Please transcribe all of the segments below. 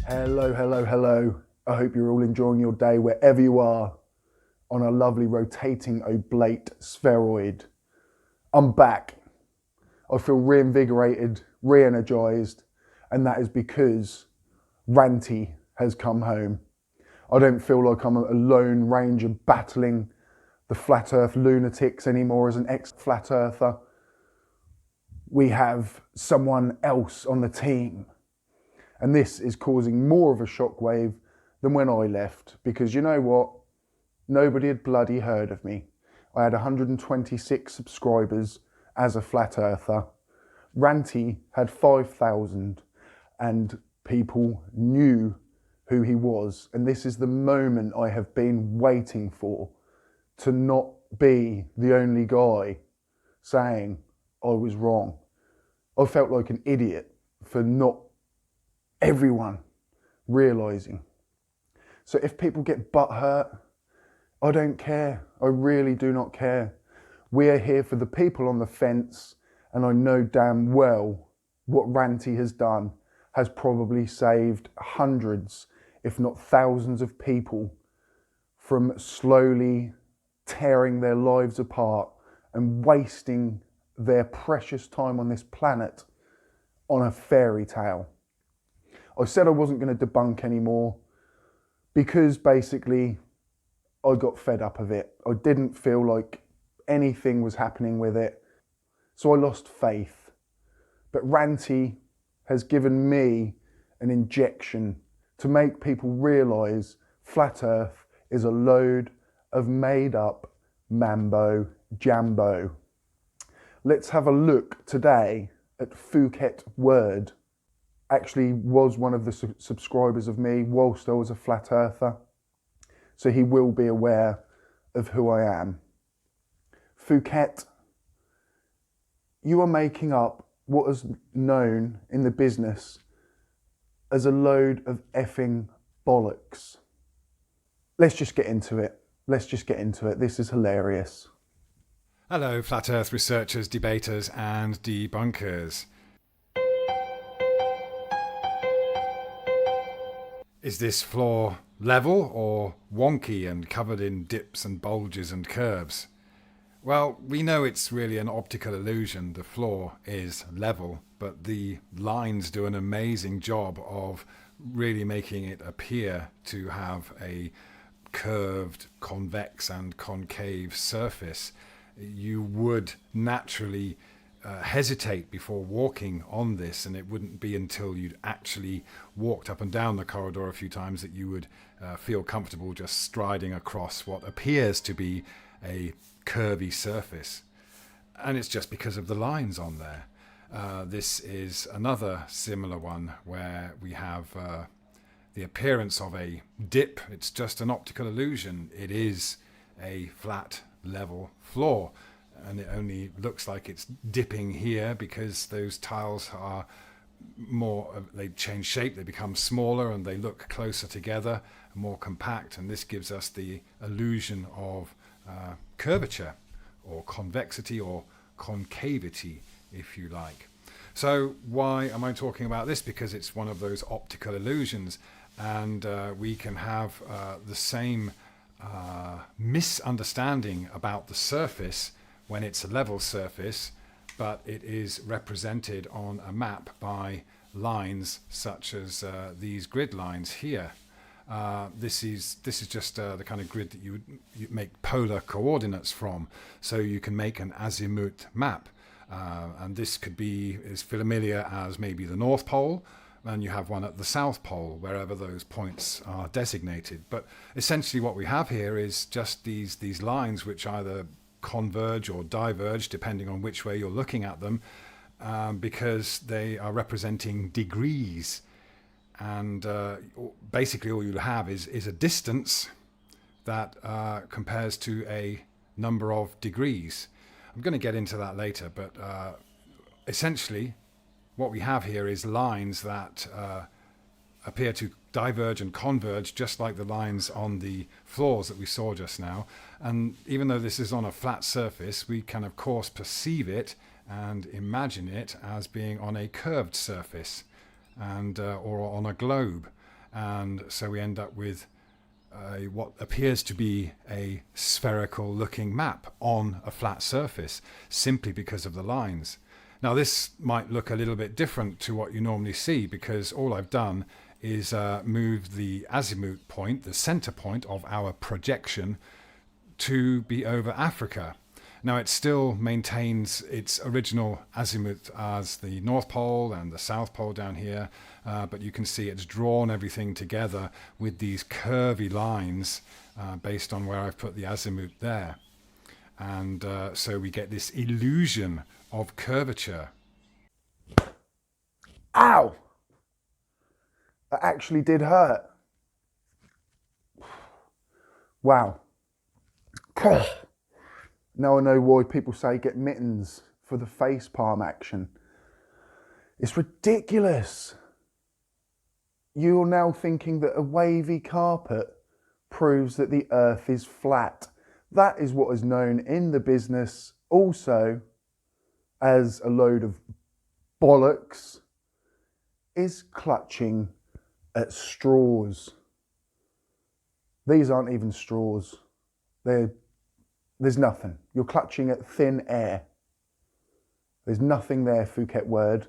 Hello, hello, hello. I hope you're all enjoying your day wherever you are on a lovely rotating oblate spheroid. I'm back. I feel reinvigorated, re-energized, and that is because Ranty has come home. I don't feel like I'm a lone ranger battling the flat earth lunatics anymore as an ex-flat earther. We have someone else on the team. And this is causing more of a shockwave than when I left, because you know what? Nobody had bloody heard of me. I had 126 subscribers as a flat earther. Ranty had 5,000 and people knew who he was. And this is the moment I have been waiting for, to not be the only guy saying I was wrong. I felt like an idiot for not everyone realising. So if people get butthurt, I don't care. I really do not care. We are here for the people on the fence, and I know damn well what Ranty has done has probably saved hundreds, if not thousands of people from slowly tearing their lives apart and wasting their precious time on this planet on a fairy tale. I said I wasn't going to debunk anymore because basically I got fed up of it. I didn't feel like anything was happening with it. So I lost faith. But Ranty has given me an injection to make people realise flat earth is a load of made up mambo jambo. Let's have a look today at Phuket Word. Actually was one of the subscribers of me whilst I was a flat earther, so he will be aware of who I am. Phuket, you are making up what is known in the business as a load of effing bollocks. Let's just get into it. This is hilarious. Hello, flat earth researchers, debaters and debunkers. Is this floor level or wonky and covered in dips and bulges and curves? Well, we know it's really an optical illusion. The floor is level, but the lines do an amazing job of really making it appear to have a curved, convex and concave surface. You would naturally hesitate before walking on this, and it wouldn't be until you'd actually walked up and down the corridor a few times that you would feel comfortable just striding across what appears to be a curvy surface. And it's just because of the lines on there. This is another similar one where we have the appearance of a dip. It's just an optical illusion. It is a flat level floor, and it only looks like it's dipping here because those tiles are more, they change shape, they become smaller and they look closer together, more compact, and this gives us the illusion of curvature or convexity or concavity, if you like. So why am I talking about this? Because it's one of those optical illusions, and we can have the same misunderstanding about the surface when it's a level surface, but it is represented on a map by lines such as these grid lines here. This is just the kind of grid that you make polar coordinates from, so you can make an azimuth map, and this could be as familiar as maybe the North Pole, and you have one at the South Pole, wherever those points are designated. But essentially what we have here is just these lines which either converge or diverge depending on which way you're looking at them, because they are representing degrees. And basically all you'll have is a distance that compares to a number of degrees. I'm going to get into that later, but essentially what we have here is lines that appear to diverge and converge just like the lines on the floors that we saw just now. And even though this is on a flat surface, we can of course perceive it and imagine it as being on a curved surface and or on a globe. And so we end up with what appears to be a spherical looking map on a flat surface, simply because of the lines. Now this might look a little bit different to what you normally see, because all I've done is move the azimuth point, the center point of our projection, to be over Africa. Now it still maintains its original azimuth as the North Pole and the South Pole down here, but you can see it's drawn everything together with these curvy lines based on where I've put the azimuth there. And so we get this illusion of curvature. Ow! That actually did hurt. Wow. Now I know why people say get mittens for the face palm action. It's ridiculous. You're now thinking that a wavy carpet proves that the earth is flat. That is what is known in the business also as a load of bollocks, is clutching at straws. These aren't even straws. There's nothing. You're clutching at thin air. There's nothing there, Phuket word.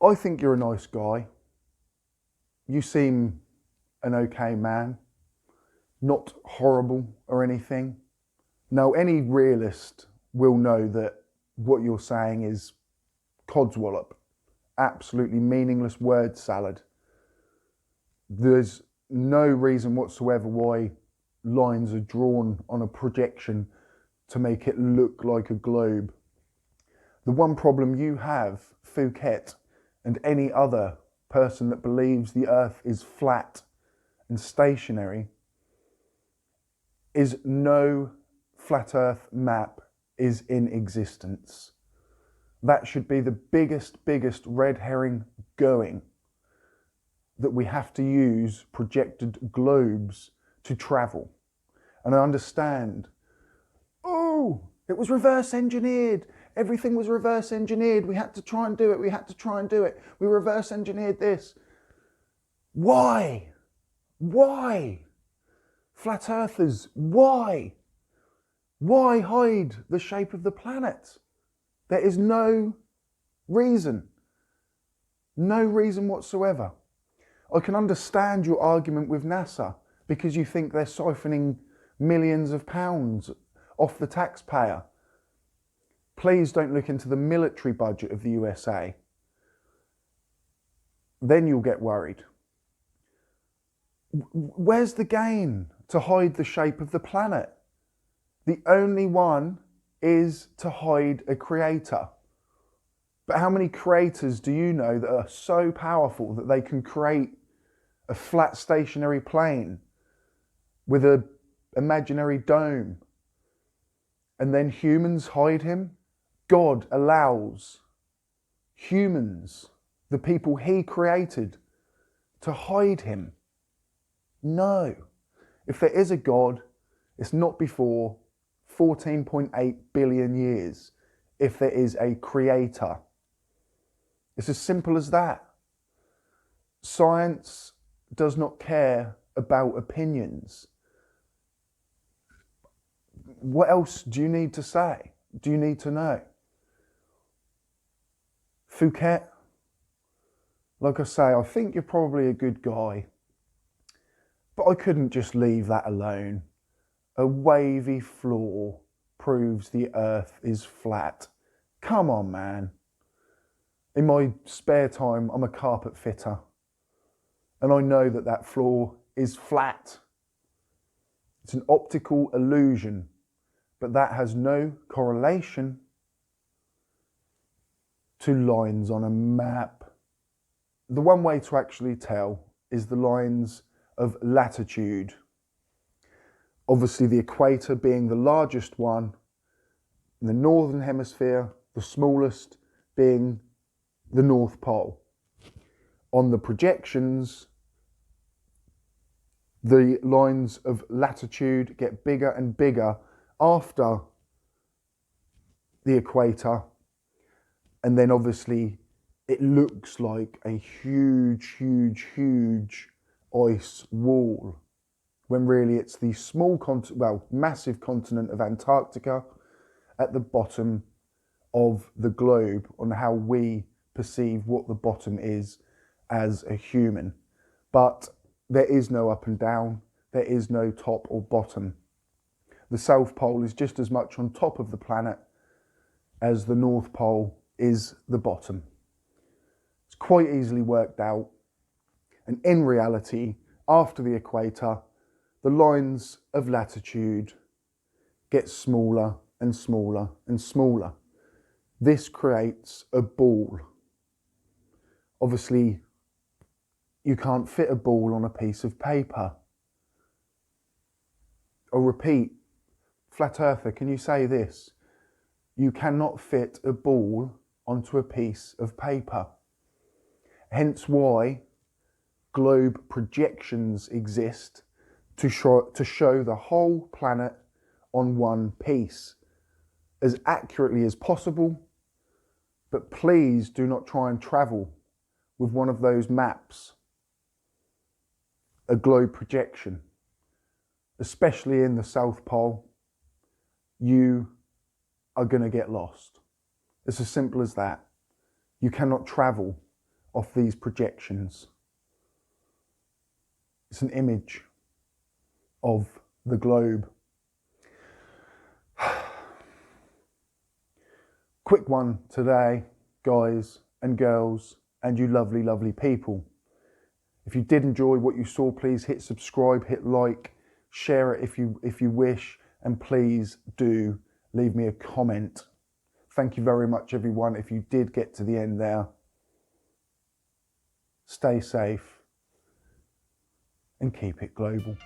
I think you're a nice guy. You seem an okay man. Not horrible or anything. Now, any realist will know that what you're saying is codswallop. Absolutely meaningless word salad. There's no reason whatsoever why lines are drawn on a projection to make it look like a globe. The one problem you have, Phuket, and any other person that believes the earth is flat and stationary, is no flat earth map is in existence. That should be the biggest red herring going, that we have to use projected globes to travel. And I understand, oh, it was reverse engineered. Everything was reverse engineered. We had to try and do it. We reverse engineered this. Why? Why? Flat earthers, why? Why hide the shape of the planet? There is no reason. No reason whatsoever. I can understand your argument with NASA because you think they're siphoning millions of pounds off the taxpayer. Please don't look into the military budget of the USA. Then you'll get worried. Where's the gain to hide the shape of the planet? The only one is to hide a creator. But how many creators do you know that are so powerful that they can create a flat stationary plane with an imaginary dome, and then humans hide him? God allows humans, the people he created, to hide him. No. If there is a God, it's not before 14.8 billion years if there is a creator. It's as simple as that. Science does not care about opinions. What else do you need to say? Do you need to know? Phuket, like I say, I think you're probably a good guy, but I couldn't just leave that alone. A wavy floor proves the earth is flat. Come on, man. In my spare time, I'm a carpet fitter, and I know that that floor is flat. It's an optical illusion, but that has no correlation to lines on a map. The one way to actually tell is the lines of latitude. Obviously the equator being the largest one, in the northern hemisphere, the smallest being the North Pole. On the projections, the lines of latitude get bigger and bigger after the equator, and then obviously it looks like a huge, huge, huge ice wall, when really it's the massive continent of Antarctica at the bottom of the globe, on how we perceive what the bottom is as a human. But there is no up and down, there is no top or bottom. The South Pole is just as much on top of the planet as the North Pole is the bottom. It's quite easily worked out. And in reality, after the equator, the lines of latitude get smaller and smaller and smaller. This creates a ball. Obviously, you can't fit a ball on a piece of paper. I'll repeat, flat earther, can you say this? You cannot fit a ball onto a piece of paper. Hence why globe projections exist to show the whole planet on one piece as accurately as possible. But please do not try and travel with one of those maps, a globe projection, especially in the South Pole. You are going to get lost. It's as simple as that. You cannot travel off these projections. It's an image of the globe. Quick one today, guys and girls, and you lovely, lovely people. If you did enjoy what you saw, please hit subscribe, hit like, share it if you wish, and please do leave me a comment. Thank you very much, everyone. If you did get to the end there, stay safe and keep it global.